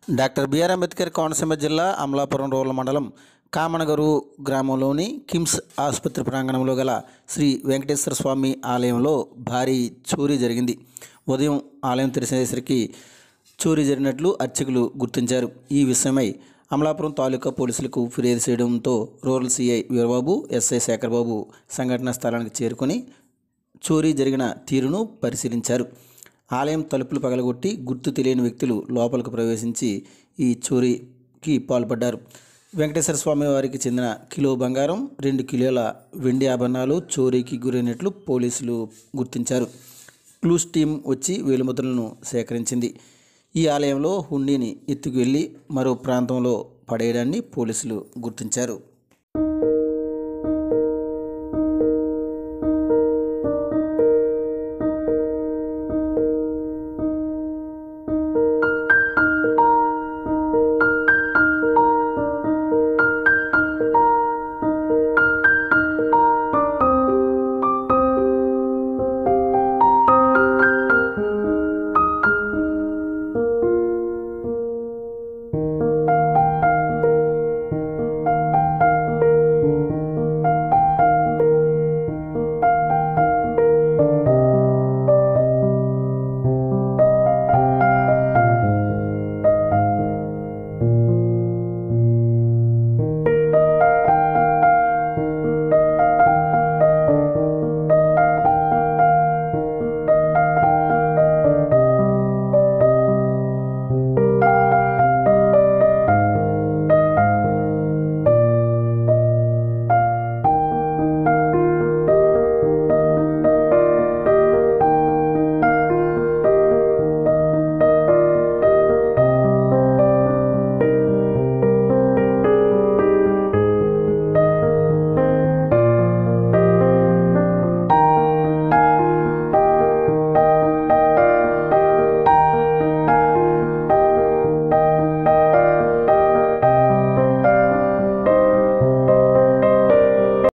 Doctor BR Ambedkar Konaseema జిల్లా Amalapuram rural మండలం కామనగరు గ్రామంలోని కిమ్స్ ఆసుపత్రి ప్రాంగణంలో గల శ్రీ వెంకటేశ్వర స్వామి ఆలయంలో భారీ చోరీ జరిగింది. ఉదయం ఆలయం తెరిచేసరికి చోరీ జరిగినట్లు అర్చకులు గుర్తించారు. ఈ విషయమై అమలాపురం తాలూకా పోలీసులకు ఫిర్యాదు చేయడంతో rural CI Veerababu, SI Shekhar Babu సంఘటనా స్థలానికి చేరుకొని చోరీ జరిగిన తీరును పరిశీలించారు. ఆలయం తలుపులు పగలగొట్టి గుర్తు తెలియని వ్యక్తులు లోపలికి ప్రవేశించి ఈ చోరీకి పాల్పడ్డారు. వెంకటేశ్వర స్వామి వారికి చెందిన కిలో బంగారం, 2 కిలోల వెండి ఆభరణాలు చోరీకి గురైనట్లు పోలీసులు గుర్తించారు. క్లూస్ టీం వచ్చి వేలిముద్రలను సేకరించింది. ఈ ఆలయంలో హుండీని ఎత్తుకు వెళ్ళి మరో ప్రాంతంలో పడేయడాన్ని పోలీసులు గుర్తించారు.